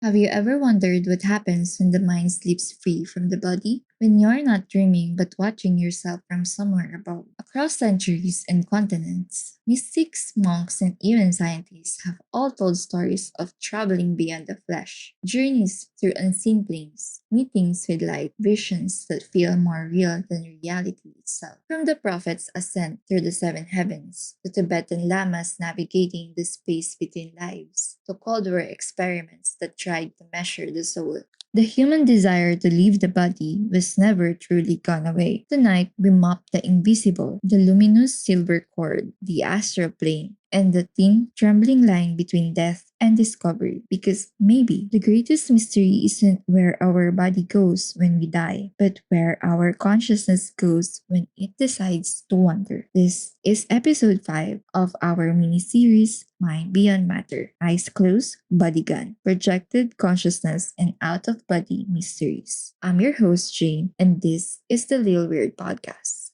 Have you ever wondered what happens when the mind slips free from the body? When you're not dreaming but watching yourself from somewhere above. Across centuries and continents, mystics, monks, and even scientists have all told stories of traveling beyond the flesh, journeys through unseen planes, meetings with light, visions that feel more real than reality itself. From the prophet's ascent through the seven heavens, to Tibetan lamas navigating the space between lives, to Cold War experiments that tried to measure the soul. The human desire to leave the body was never truly gone away. Tonight, we map the invisible, the luminous silver cord, the astral plane, and the thin, trembling line between death and discovery. Because maybe the greatest mystery isn't where our body goes when we die, but where our consciousness goes when it decides to wander. This is episode 5 of our mini series, Mind Beyond Matter, Eyes Closed, Body Gone, Projected Consciousness, and Out of Body Mysteries. I'm your host, Jane, and this is the LilWeird podcast.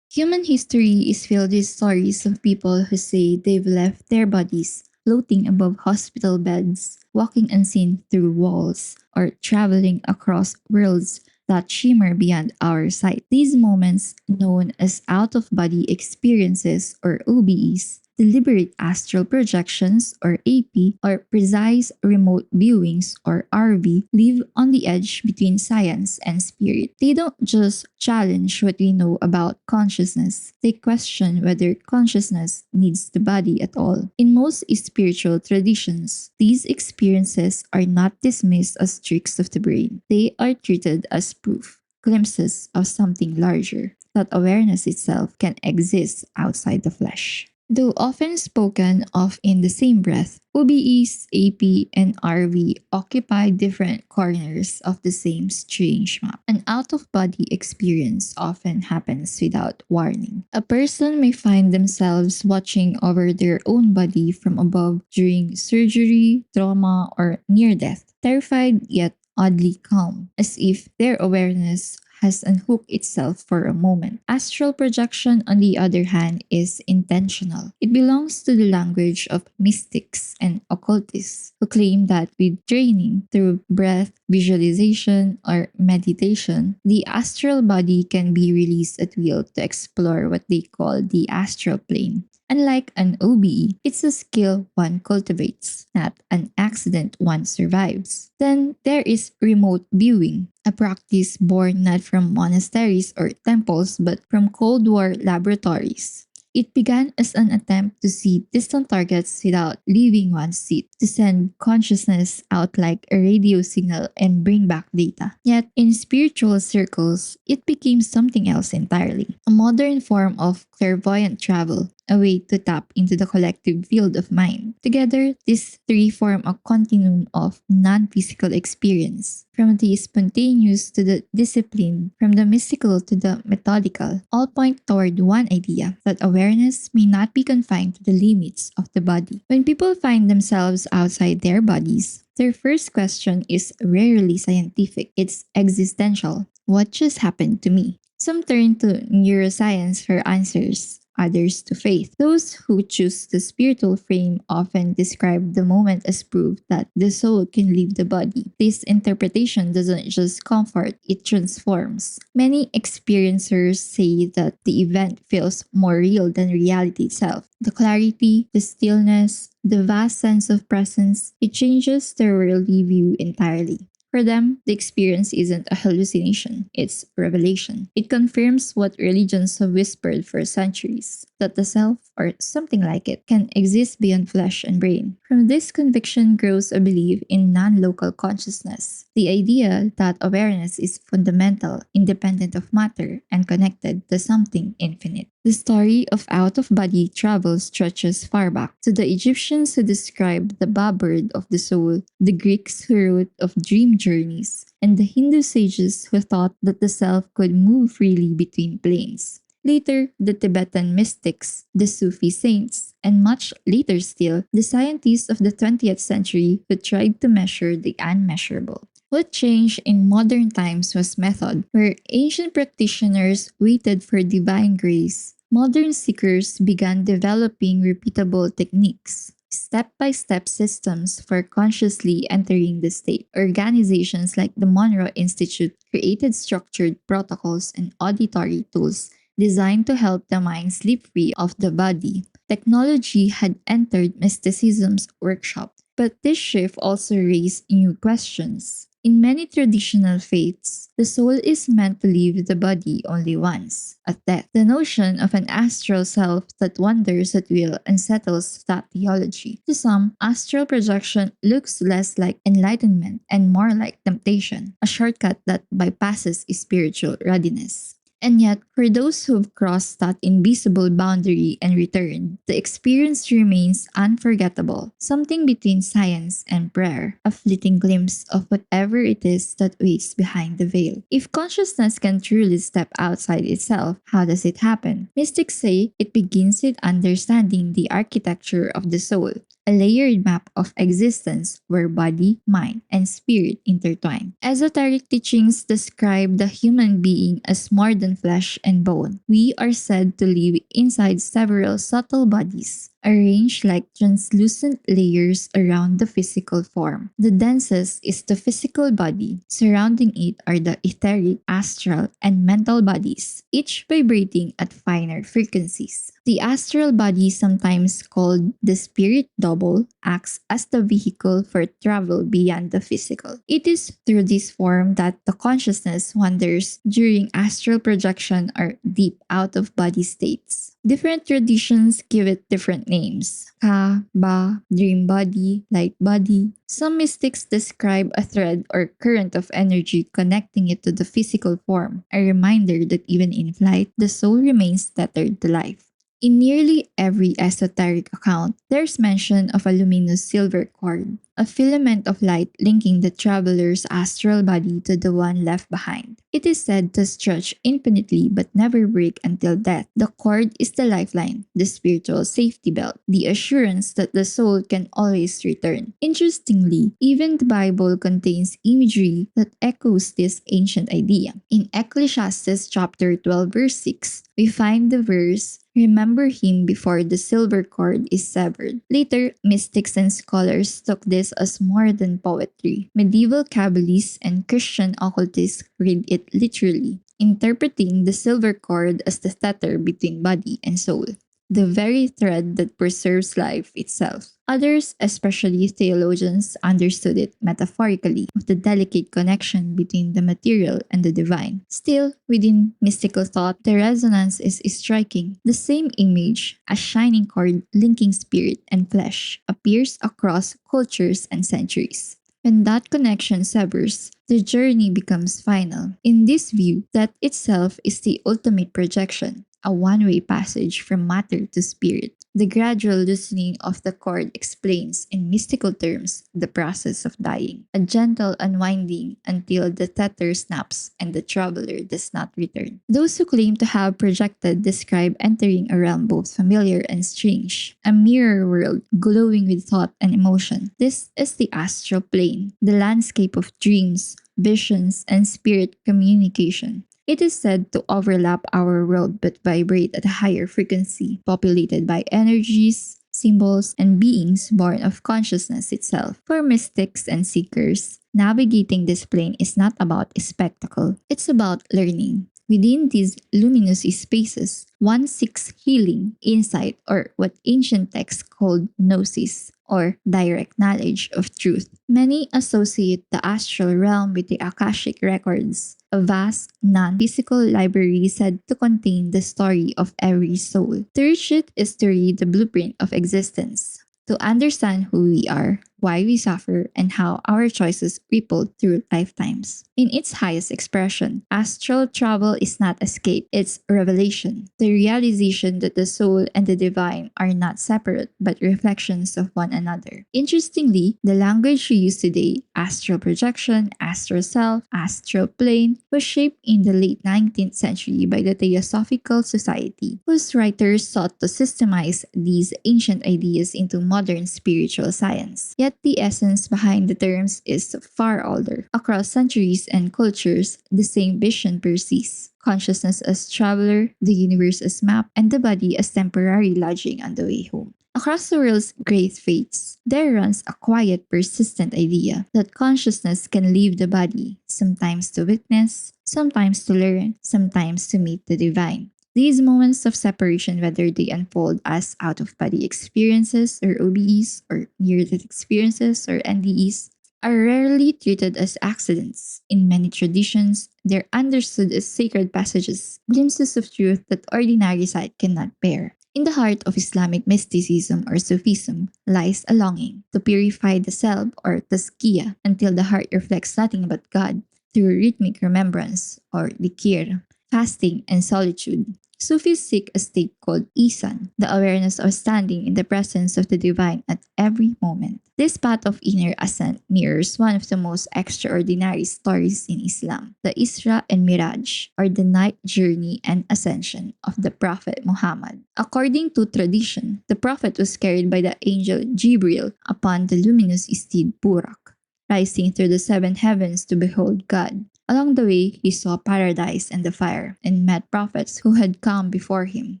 Human history is filled with stories of people who say they've left their bodies floating above hospital beds, walking unseen through walls, or traveling across worlds that shimmer beyond our sight. These moments, known as out of body experiences or OBEs, deliberate astral projections or AP, or precise remote viewings or RV, live on the edge between science and spirit. They don't just challenge what we know about consciousness, they question whether consciousness needs the body at all. In most spiritual traditions, these experiences are not dismissed as tricks of the brain, they are treated as proof, glimpses of something larger, that awareness itself can exist outside the flesh. Though often spoken of in the same breath, OBEs, AP, and RV occupy different corners of the same strange map. An out of body experience often happens without warning. A person may find themselves watching over their own body from above during surgery, trauma, or near death, terrified yet oddly calm, as if their awareness has unhooked itself for a moment. Astral projection, on the other hand, is intentional. It belongs to the language of mystics and occultists who claim that with training through breath, visualization, or meditation, the astral body can be released at will to explore what they call the astral plane. Unlike an OBE, it's a skill one cultivates, not an accident one survives. Then there is remote viewing, a practice born not from monasteries or temples but from Cold War laboratories. It began as an attempt to see distant targets without leaving one's seat, to send consciousness out like a radio signal and bring back data. Yet, in spiritual circles, it became something else entirely, a modern form of clairvoyant travel, a way to tap into the collective field of mind. Together, these three form a continuum of non-physical experience, from the spontaneous to the disciplined, from the mystical to the methodical, all point toward one idea, that awareness may not be confined to the limits of the body. When people find themselves outside their bodies, their first question is rarely scientific, it's existential. What just happened to me? Some turn to neuroscience for answers, others to faith. Those who choose the spiritual frame often describe the moment as proof that the soul can leave the body. This interpretation doesn't just comfort, it transforms. Many experiencers say that the event feels more real than reality itself. The clarity, the stillness, the vast sense of presence, it changes their worldly view entirely. For them, the experience isn't a hallucination, it's revelation. It confirms what religions have whispered for centuries, that the self, or something like it, can exist beyond flesh and brain. From this conviction grows a belief in non-local consciousness, the idea that awareness is fundamental, independent of matter, and connected to something infinite. The story of out-of-body travel stretches far back to the Egyptians who described the babird of the soul, the Greeks who wrote of dream journeys, and the Hindu sages who thought that the self could move freely between planes. Later, the Tibetan mystics, the Sufi saints, and much later still, the scientists of the 20th century who tried to measure the unmeasurable. What changed in modern times was method. Where ancient practitioners waited for divine grace, modern seekers began developing repeatable techniques. step-by-step systems for consciously entering the state. Organizations like the Monroe Institute created structured protocols and auditory tools designed to help the mind slip free of the body. Technology had entered mysticism's workshop, but this shift also raised new questions. In many traditional faiths, the soul is meant to leave the body only once, at death. The notion of an astral self that wanders at will unsettles that theology. To some, astral projection looks less like enlightenment and more like temptation, a shortcut that bypasses spiritual readiness. And yet, for those who've crossed that invisible boundary and returned, the experience remains unforgettable, something between science and prayer, a fleeting glimpse of whatever it is that waits behind the veil. If consciousness can truly step outside itself, how does it happen? Mystics say it begins with understanding the architecture of the soul, a layered map of existence where body, mind, and spirit intertwine. Esoteric teachings describe the human being as more than flesh and bone. We are said to live inside several subtle bodies, arranged like translucent layers around the physical form. The densest is the physical body. Surrounding it are the etheric, astral, and mental bodies, each vibrating at finer frequencies. The astral body, sometimes called the spirit double, acts as the vehicle for travel beyond the physical. It is through this form that the consciousness wanders during astral projection or deep out of body states. Different traditions give it different names. Ka, Ba, dream body, light body. Some mystics describe a thread or current of energy connecting it to the physical form, a reminder that even in flight, the soul remains tethered to life. In nearly every esoteric account, there's mention of a luminous silver cord, a filament of light linking the traveler's astral body to the one left behind. It is said to stretch infinitely but never break until death. The cord is the lifeline, the spiritual safety belt, the assurance that the soul can always return. Interestingly, even the Bible contains imagery that echoes this ancient idea. In Ecclesiastes chapter 12 verse 6, we find the verse, "Remember him before the silver cord is severed." Later, mystics and scholars took this as more than poetry. Medieval Kabbalists and Christian occultists read it literally, interpreting the silver cord as the tether between body and soul, the very thread that preserves life itself. Others, especially theologians, understood it metaphorically, of the delicate connection between the material and the divine. Still, within mystical thought, the resonance is striking. The same image, a shining cord linking spirit and flesh, appears across cultures and centuries. When that connection severs, the journey becomes final. In this view, that itself is the ultimate projection, a one-way passage from matter to spirit. The gradual loosening of the cord explains, in mystical terms, the process of dying, a gentle unwinding until the tether snaps and the traveler does not return. Those who claim to have projected describe entering a realm both familiar and strange, a mirror world glowing with thought and emotion. This is the astral plane, the landscape of dreams, visions, and spirit communication. It is said to overlap our world but vibrate at a higher frequency, populated by energies, symbols, and beings born of consciousness itself. For mystics and seekers, navigating this plane is not about a spectacle, it's about learning. Within these luminous spaces, one seeks healing, insight, or what ancient texts called gnosis, or direct knowledge of truth. Many associate the astral realm with the Akashic records, a vast, non-physical library said to contain the story of every soul. To reach it is to read the blueprint of existence, to understand who we are, why we suffer, and how our choices ripple through lifetimes. In its highest expression, astral travel is not escape, it's revelation, the realization that the soul and the divine are not separate but reflections of one another. Interestingly, the language we use today, astral projection, astral self, astral plane, was shaped in the late 19th century by the Theosophical Society, whose writers sought to systemize these ancient ideas into modern spiritual science. Yet Yet the essence behind the terms is far older. Across centuries and cultures, the same vision persists. Consciousness as traveler, the universe as map, and the body as temporary lodging on the way home. Across the world's great faiths, there runs a quiet, persistent idea that consciousness can leave the body, sometimes to witness, sometimes to learn, sometimes to meet the divine. These moments of separation, whether they unfold as out of body experiences or OBEs or near death experiences or NDEs, are rarely treated as accidents. In many traditions, they're understood as sacred passages, glimpses of truth that ordinary sight cannot bear. In the heart of Islamic mysticism or Sufism lies a longing to purify the self or tazkiyah until the heart reflects nothing but God through rhythmic remembrance or dhikr, fasting, and solitude. Sufis seek a state called isan, the awareness of standing in the presence of the divine at every moment. This path of inner ascent mirrors one of the most extraordinary stories in Islam, the Isra and Miraj, or the night journey and ascension of the Prophet Muhammad. According to tradition, the Prophet was carried by the angel Jibril upon the luminous steed Burak, rising through the seven heavens to behold God. Along the way, he saw paradise and the fire, and met prophets who had come before him.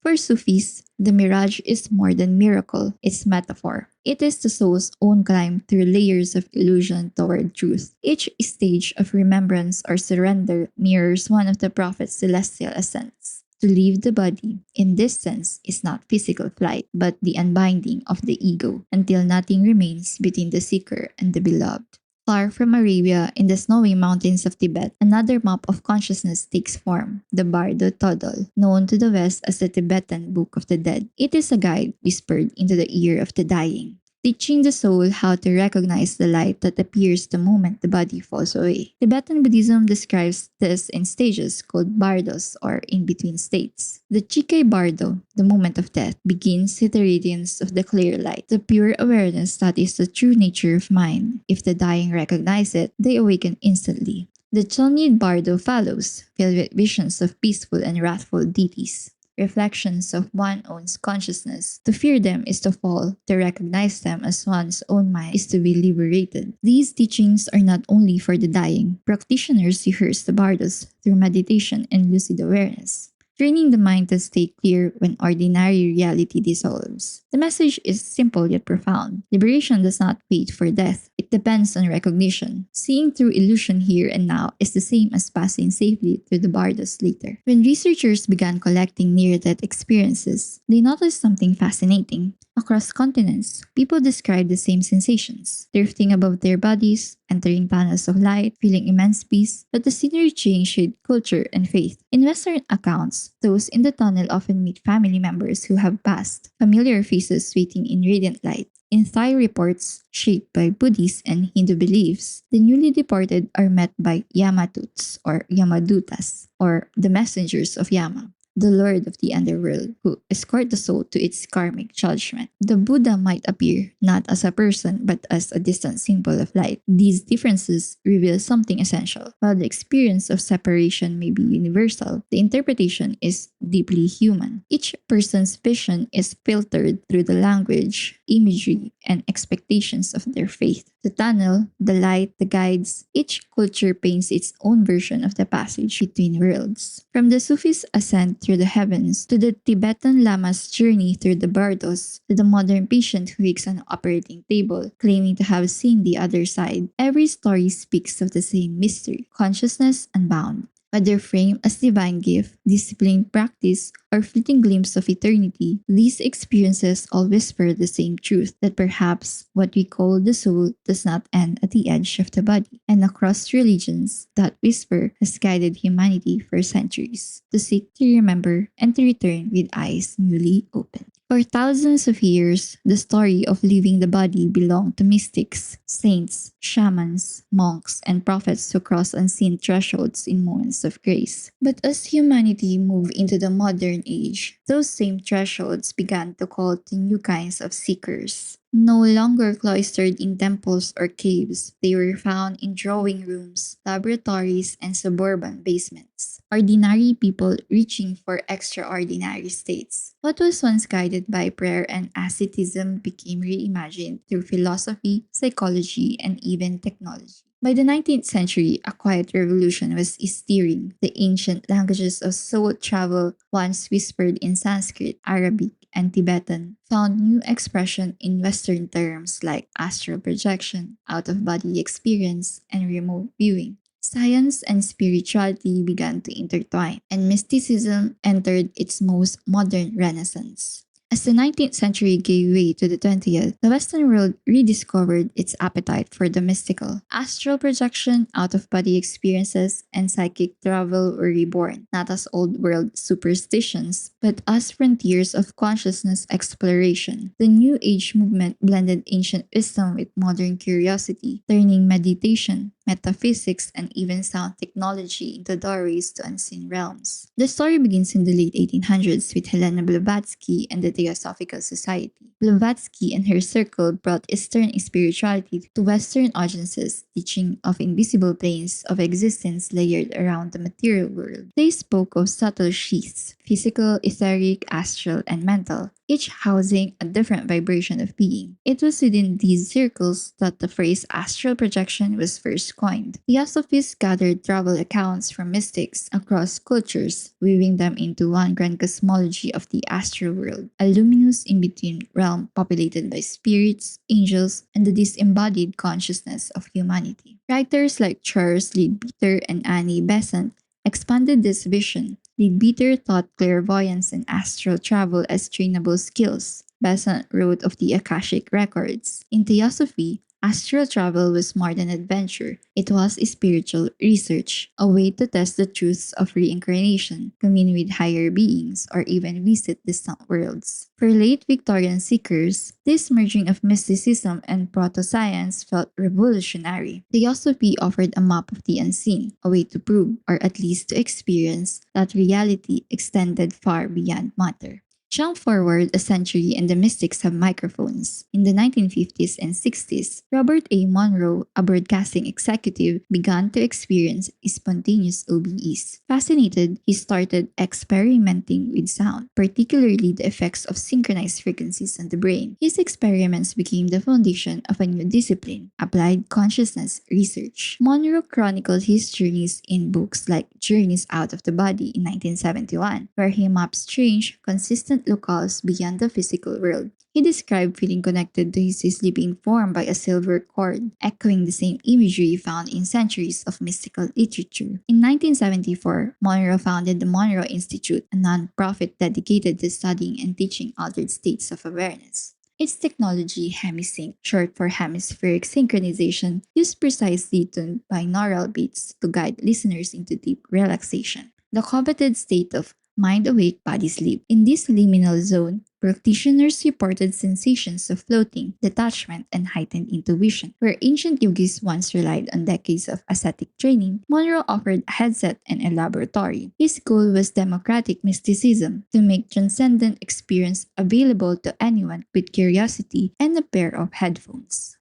For Sufis, the mirage is more than miracle, it's metaphor. It is the soul's own climb through layers of illusion toward truth. Each stage of remembrance or surrender mirrors one of the prophet's celestial ascents. To leave the body, in this sense, is not physical flight, but the unbinding of the ego, until nothing remains between the seeker and the beloved. Far from Arabia, in the snowy mountains of Tibet, another map of consciousness takes form, the Bardo Todol, known to the West as the Tibetan Book of the Dead. It is a guide whispered into the ear of the dying, teaching the soul how to recognize the light that appears the moment the body falls away. Tibetan Buddhism describes this in stages called bardos or in-between states. The Chikai Bardo, the moment of death, begins with the radiance of the clear light, the pure awareness that is the true nature of mind. If the dying recognize it, they awaken instantly. The Chelnid Bardo follows, filled with visions of peaceful and wrathful deities, reflections of one's own consciousness. To fear them is to fall, to recognize them as one's own mind is to be liberated. These teachings are not only for the dying. Practitioners rehearse the bardos through meditation and lucid awareness, training the mind to stay clear when ordinary reality dissolves. The message is simple yet profound. Liberation does not wait for death. It depends on recognition. Seeing through illusion here and now is the same as passing safely through the bardos later. When researchers began collecting near-death experiences, they noticed something fascinating. Across continents, people describe the same sensations, drifting above their bodies, entering tunnels of light, feeling immense peace, but the scenery changed with culture and faith. In Western accounts, those in the tunnel often meet family members who have passed, familiar faces waiting in radiant light. In Thai reports, shaped by Buddhist and Hindu beliefs, the newly departed are met by Yamatuts or Yamadutas, or the messengers of Yama, the lord of the underworld, who escort the soul to its karmic judgment. The Buddha might appear not as a person but as a distant symbol of light. These differences reveal something essential. While the experience of separation may be universal, the interpretation is deeply human. Each person's vision is filtered through the language, imagery, and expectations of their faith. The tunnel, the light, the guides, each culture paints its own version of the passage between worlds. From the Sufis' ascent through the heavens, to the Tibetan Lama's journey through the bardos, to the modern patient who wakes on an operating table, claiming to have seen the other side, every story speaks of the same mystery, consciousness unbound. Whether framed as divine gift, disciplined practice, or fleeting glimpse of eternity, these experiences all whisper the same truth, that perhaps what we call the soul does not end at the edge of the body. And across religions, that whisper has guided humanity for centuries, to seek, to remember, and to return with eyes newly opened. For thousands of years, the story of leaving the body belonged to mystics, saints, shamans, monks, and prophets who crossed unseen thresholds in moments of grace. But as humanity moved into the modern age, those same thresholds began to call to new kinds of seekers. No longer cloistered in temples or caves, they were found in drawing rooms, laboratories, and suburban basements. ordinary people reaching for extraordinary states. What was once guided by prayer and asceticism became reimagined through philosophy, psychology, and even technology. By the 19th century, a quiet revolution was stirring. The ancient languages of soul travel, once whispered in Sanskrit, Arabic, and Tibetan, found new expression in Western terms like astral projection, out of body experience, and remote viewing. Science and spirituality began to intertwine, and mysticism entered its most modern renaissance. As the 19th century gave way to the 20th, the Western world rediscovered its appetite for the mystical. Astral projection, out of body experiences, and psychic travel were reborn, not as old world superstitions, but as frontiers of consciousness exploration. The New Age movement blended ancient wisdom with modern curiosity, turning meditation, metaphysics, and even sound technology into doorways to unseen realms. The story begins in the late 1800s with Helena Blavatsky and the Theosophical Society. Blavatsky and her circle brought Eastern spirituality to Western audiences, teaching of invisible planes of existence layered around the material world. They spoke of subtle sheaths, physical, etheric, astral, and mental, each housing a different vibration of being. It was within these circles that the phrase astral projection was first coined. Theosophists gathered travel accounts from mystics across cultures, weaving them into one grand cosmology of the astral world, a luminous in-between realm populated by spirits, angels, and the disembodied consciousness of humanity. Writers like Charles Leadbeater and Annie Besant expanded this vision. Leadbeater taught clairvoyance and astral travel as trainable skills. Besant wrote of the Akashic records. In Theosophy, astral travel was more than adventure. It was spiritual research, a way to test the truths of reincarnation, commune with higher beings, or even visit distant worlds. For late Victorian seekers, this merging of mysticism and proto-science felt revolutionary. Theosophy offered a map of the unseen, a way to prove, or at least to experience, that reality extended far beyond matter. Jump forward a century and the mystics have microphones. In the 1950s and 60s, Robert A. Monroe, a broadcasting executive, began to experience spontaneous OBEs. Fascinated, he started experimenting with sound, particularly the effects of synchronized frequencies on the brain. His experiments became the foundation of a new discipline, applied consciousness research. Monroe chronicled his journeys in books like Journeys Out of the Body in 1971, where he mapped strange, consistent locales beyond the physical world. He described feeling connected to his sleeping form by a silver cord, echoing the same imagery found in centuries of mystical literature. In 1974, Monroe founded the Monroe Institute, a non-profit dedicated to studying and teaching altered states of awareness. Its technology, hemisync, short for hemispheric synchronization, used precisely tuned binaural beats to guide listeners into deep relaxation, the coveted state of mind awake, body sleep. In this liminal zone, practitioners reported sensations of floating, detachment, and heightened intuition. Where ancient yogis once relied on decades of ascetic training, Monroe offered a headset and a laboratory. His goal was democratic mysticism, to make transcendent experience available to anyone with curiosity and a pair of headphones.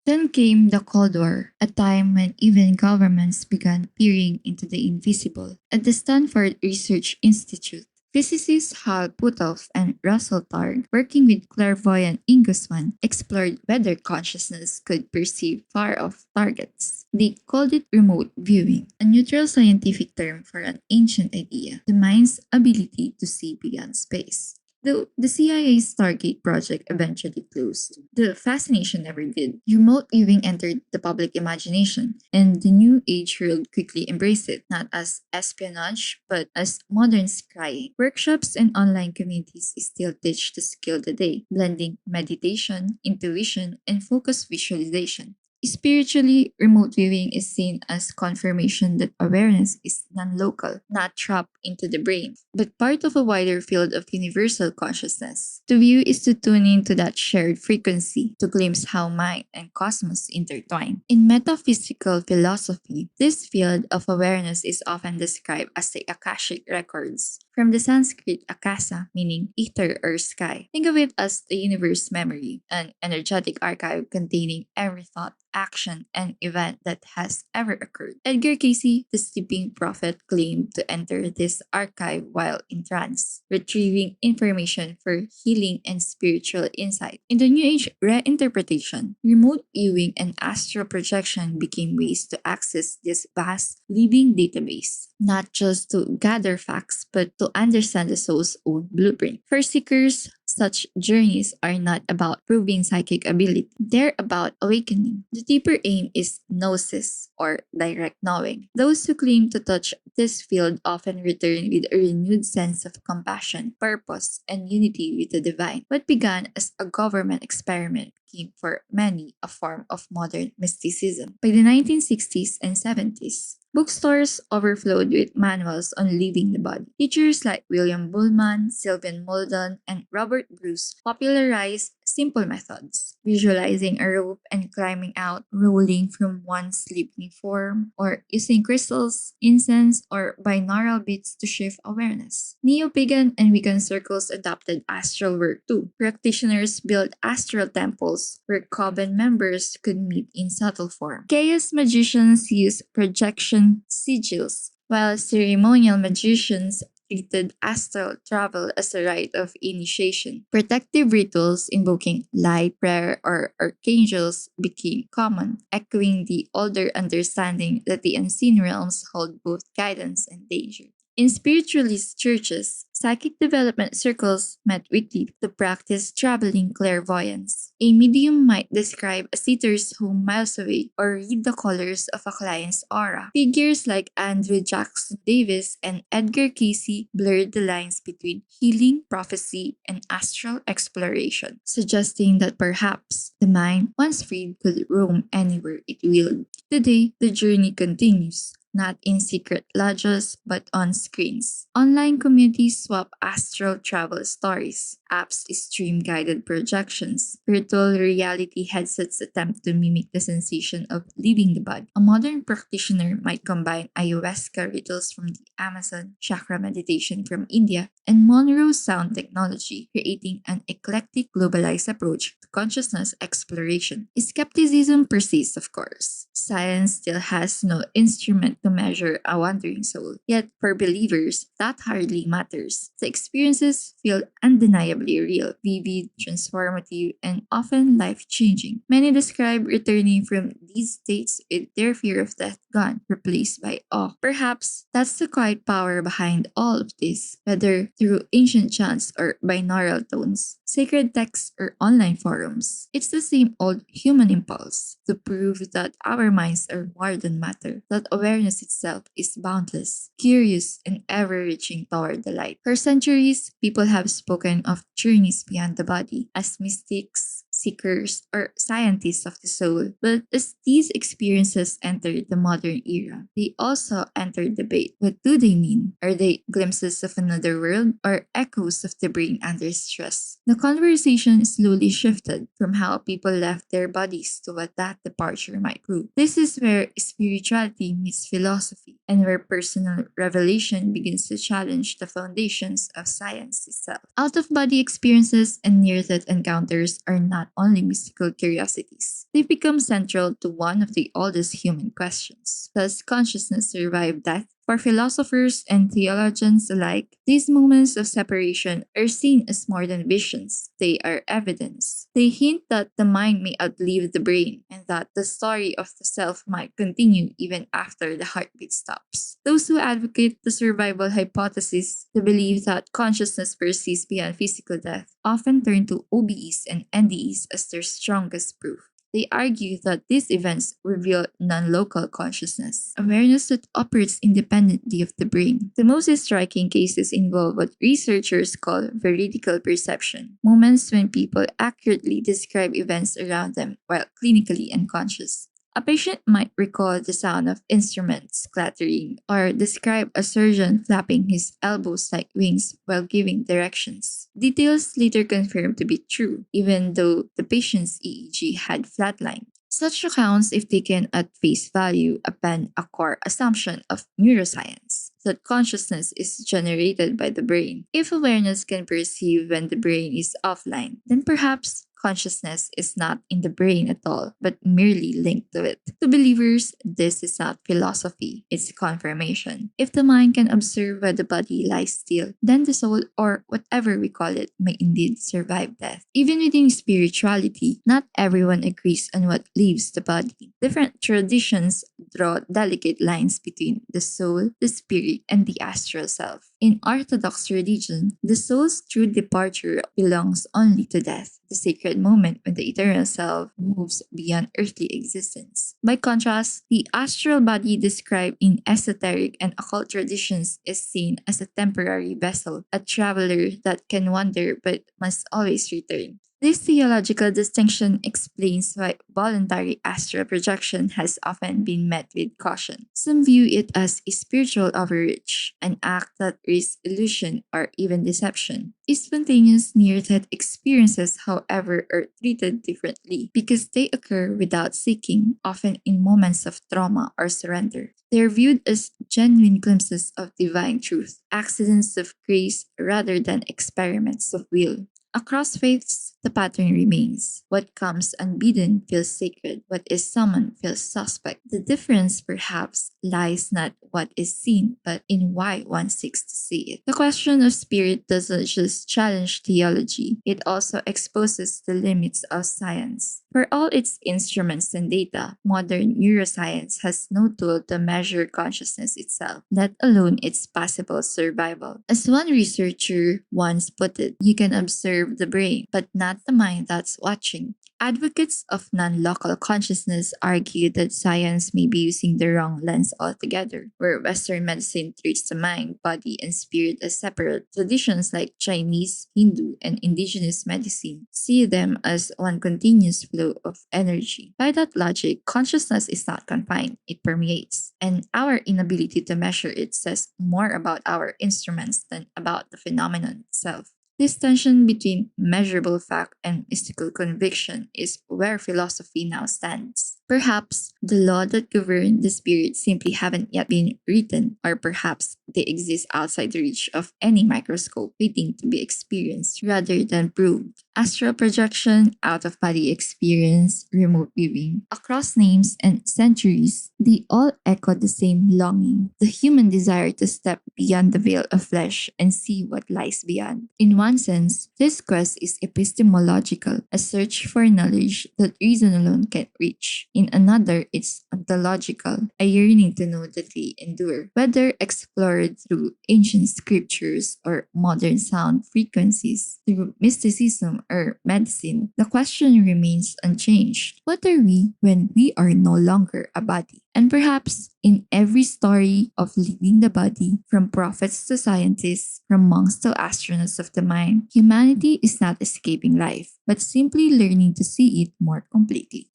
Then came the Cold War, a time when even governments began peering into the invisible. At the Stanford Research Institute, physicists Hal Puthoff and Russell Targ, working with clairvoyant Ingusman, explored whether consciousness could perceive far-off targets. They called it remote viewing, a neutral scientific term for an ancient idea, the mind's ability to see beyond space. Though the CIA's Stargate project eventually closed, the fascination never did. Remote viewing entered the public imagination, and the New Age world quickly embraced it, not as espionage, but as modern scrying. Workshops and online communities still teach the skill today, blending meditation, intuition, and focused visualization. Spiritually, remote viewing is seen as confirmation that awareness is non local, not trapped into the brain, but part of a wider field of universal consciousness. To view is to tune into that shared frequency, to glimpse how mind and cosmos intertwine. In metaphysical philosophy, this field of awareness is often described as the Akashic records. from the Sanskrit akasa, meaning ether or sky. Think of it as the universe memory, an energetic archive containing every thought, action, and event that has ever occurred. Edgar Casey, the sleeping prophet, claimed to enter this archive while in trance, retrieving information for healing and spiritual insight. In the New Age reinterpretation, remote viewing and astral projection became ways to access this vast living database, not just to gather facts, but to understand the soul's own blueprint. For seekers, such journeys are not about proving psychic ability, they're about awakening. The deeper aim is gnosis, or direct knowing. Those who claim to touch this field often return with a renewed sense of compassion, purpose, and unity with the divine. What began as a government experiment became for many a form of modern mysticism. By the 1960s and 70s, bookstores overflowed with manuals on leaving the body. Teachers like William Bullman, Sylvan Muldoon, and Robert Bruce popularized simple methods, visualizing a rope and climbing out, rolling from one sleeping form, or using crystals, incense, or binaural beats to shift awareness. Neo-pagan and Wiccan circles adopted astral work too. Practitioners built astral temples where coven members could meet in subtle form. Chaos magicians used projection sigils, while ceremonial magicians treated astral travel as a rite of initiation. Protective rituals invoking light, prayer, or archangels became common, echoing the older understanding that the unseen realms hold both guidance and danger. In spiritualist churches, psychic development circles met weekly to practice traveling clairvoyance. A medium might describe a sitter's home miles away or read the colors of a client's aura. Figures like Andrew Jackson Davis and Edgar Casey blurred the lines between healing, prophecy, and astral exploration, suggesting that perhaps the mind, once freed, could roam anywhere it willed. Today, the journey continues, not in secret lodges, but on screens. Online communities swap astral travel stories. Apps stream guided projections. Virtual reality headsets attempt to mimic the sensation of leaving the body. A modern practitioner might combine ayahuasca rituals from the Amazon, chakra meditation from India, and Monroe sound technology, creating an eclectic globalized approach to consciousness exploration. Skepticism persists, of course. Science still has no instrument to measure a wandering soul. Yet, for believers, that hardly matters. The experiences feel undeniably real, vivid, transformative, and often life changing. Many describe returning from these states with their fear of death gone, replaced by awe. Perhaps that's the quiet power behind all of this, whether through ancient chants or binaural tones, sacred texts, or online forums. It's the same old human impulse to prove that our minds are more than matter, that awareness itself is boundless, curious, and ever reaching toward the light. For centuries, people have spoken of journeys beyond the body as mystics, seekers, or scientists of the soul. But as these experiences entered the modern era, they also entered debate. What do they mean? Are they glimpses of another world or echoes of the brain under stress? The conversation slowly shifted from how people left their bodies to what that departure might prove. This is where spirituality meets philosophy and where personal revelation begins to challenge the foundations of science itself. Out of body experiences and near death encounters are not only mystical curiosities, they become central to one of the oldest human questions. Does consciousness survive death? For philosophers and theologians alike, these moments of separation are seen as more than visions. They are evidence. They hint that the mind may outlive the brain and that the story of the self might continue even after the heartbeat stops. Those who advocate the survival hypothesis, the belief that consciousness persists beyond physical death, often turn to OBEs and NDEs as their strongest proof. They argue that these events reveal non-local consciousness, awareness that operates independently of the brain. The most striking cases involve what researchers call veridical perception, moments when people accurately describe events around them while clinically unconscious. A patient might recall the sound of instruments clattering or describe a surgeon flapping his elbows like wings while giving directions. Details later confirmed to be true, even though the patient's EEG had flatlined. Such accounts, if taken at face value, append a core assumption of neuroscience. that consciousness is generated by the brain. If awareness can perceive when the brain is offline, then perhaps consciousness is not in the brain at all, but merely linked to it. To believers, this is not philosophy, it's confirmation. If the mind can observe where the body lies still, then the soul, or whatever we call it, may indeed survive death. Even within spirituality, not everyone agrees on what leaves the body. Different traditions draw delicate lines between the soul, the spirit, and the astral self. In Orthodox religion, the soul's true departure belongs only to death, the sacred moment when the eternal self moves beyond earthly existence. By contrast, the astral body described in esoteric and occult traditions is seen as a temporary vessel, a traveler that can wander but must always return. This theological distinction explains why voluntary astral projection has often been met with caution. Some view it as a spiritual overreach, an act that risks illusion or even deception. Spontaneous near death experiences, however, are treated differently because they occur without seeking, often in moments of trauma or surrender. They are viewed as genuine glimpses of divine truth, accidents of grace rather than experiments of will. Across faiths, the pattern remains. What comes unbidden feels sacred. What is summoned feels suspect. The difference, perhaps, lies not what is seen, but in why one seeks to see it. The question of spirit doesn't just challenge theology, it also exposes the limits of science. For all its instruments and data, modern neuroscience has no tool to measure consciousness itself, let alone its possible survival. As one researcher once put it, you can observe the brain, but not the mind that's watching. Advocates of non local consciousness argue that science may be using the wrong lens altogether, where Western medicine treats the mind, body, and spirit as separate. Traditions like Chinese, Hindu, and indigenous medicine see them as one continuous flow of energy. By that logic, consciousness is not confined, it permeates, and our inability to measure it says more about our instruments than about the phenomenon itself. This tension between measurable fact and mystical conviction is where philosophy now stands. Perhaps the law that govern the spirit simply haven't yet been written, or perhaps they exist outside the reach of any microscope, waiting to be experienced rather than proved. Astral projection, out of body experience, remote viewing, across names and centuries, they all echo the same longing, the human desire to step beyond the veil of flesh and see what lies beyond. In one sense, this quest is epistemological, a search for knowledge that reason alone can't reach. In another, it's ontological, a yearning to know that we endure. Whether explored through ancient scriptures or modern sound frequencies, through mysticism or medicine, the question remains unchanged. What are we when we are no longer a body? And perhaps in every story of leaving the body, from prophets to scientists, from monks to astronauts of the mind, humanity is not escaping life, but simply learning to see it more completely.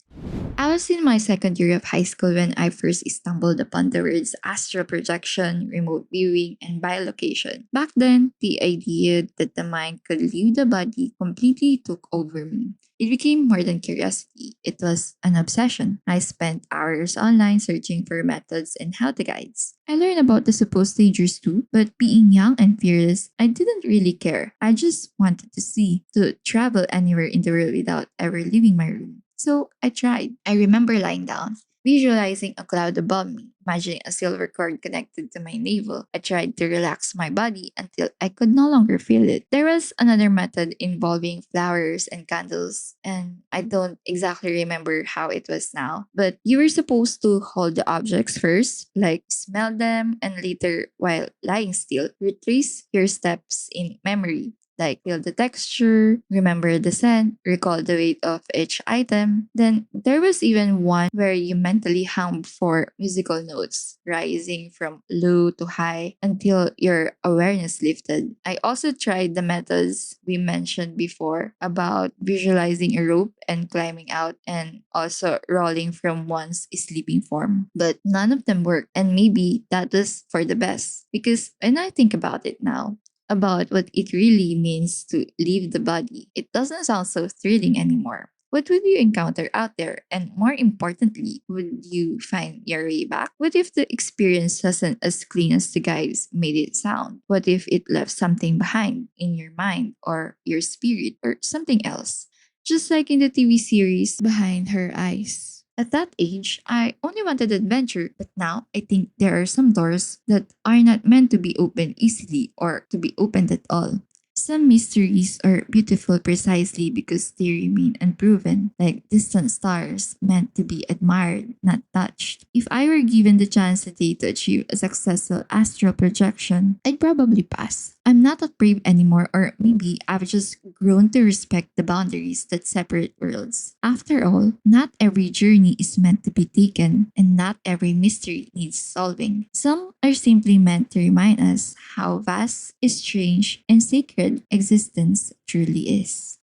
I was in my second year of high school when I first stumbled upon the words astral projection, remote viewing, and bilocation. Back then, the idea that the mind could leave the body completely took over me. It became more than curiosity, it was an obsession. I spent hours online searching for methods and how to guides. I learned about the supposed dangers too, but being young and fearless, I didn't really care. I just wanted to see, to travel anywhere in the world without ever leaving my room. So I tried. I remember lying down, visualizing a cloud above me, imagining a silver cord connected to my navel. I tried to relax my body until I could no longer feel it. There was another method involving flowers and candles, and I don't exactly remember how it was now. But you were supposed to hold the objects first, like smell them, and later, while lying still, retrace your steps in memory, like feel the texture, remember the scent, recall the weight of each item. Then there was even one where you mentally hum for musical notes, rising from low to high until your awareness lifted. I also tried the methods we mentioned before about visualizing a rope and climbing out, and also rolling from one's sleeping form. But none of them worked, and maybe that was for the best. Because when I think about it now, about what it really means to leave the body, it doesn't sound so thrilling anymore. What would you encounter out there? And more importantly, would you find your way back? What if the experience wasn't as clean as the guys made it sound? What if it left something behind in your mind or your spirit or something else? Just like in the TV series Behind Her Eyes. At that age, I only wanted adventure, but now I think there are some doors that are not meant to be opened easily or to be opened at all. Some mysteries are beautiful precisely because they remain unproven, like distant stars meant to be admired, not touched. If I were given the chance today to achieve a successful astral projection, I'd probably pass. I'm not that brave anymore, or maybe I've just grown to respect the boundaries that separate worlds. After all, not every journey is meant to be taken, and not every mystery needs solving. Some are simply meant to remind us how vast, strange, and sacred existence truly is.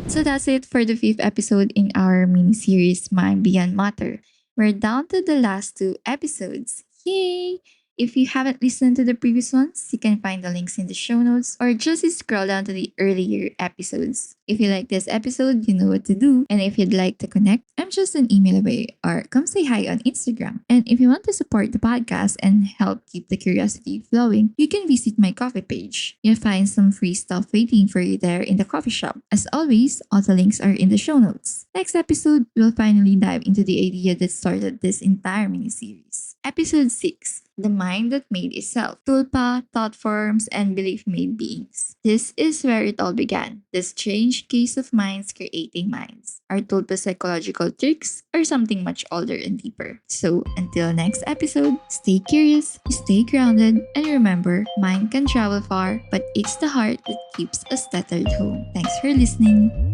So that's it for the fifth episode in our mini series, Mind Beyond Matter. We're down to the last two episodes. Yay! If you haven't listened to the previous ones, you can find the links in the show notes or just scroll down to the earlier episodes. If you like this episode, you know what to do. And if you'd like to connect, I'm just an email away or come say hi on Instagram. And if you want to support the podcast and help keep the curiosity flowing, you can visit my coffee page. You'll find some free stuff waiting for you there in the coffee shop. As always, all the links are in the show notes. Next episode, we'll finally dive into the idea that started this entire mini-series. Episode 6. The Mind That Made Itself. Tulpa, Thought Forms, and Belief-Made Beings. This is where it all began. The strange case of minds creating minds. Are Tulpa psychological tricks or something much older and deeper? So, until next episode, stay curious, stay grounded, and remember, mind can travel far, but it's the heart that keeps us tethered home. Thanks for listening.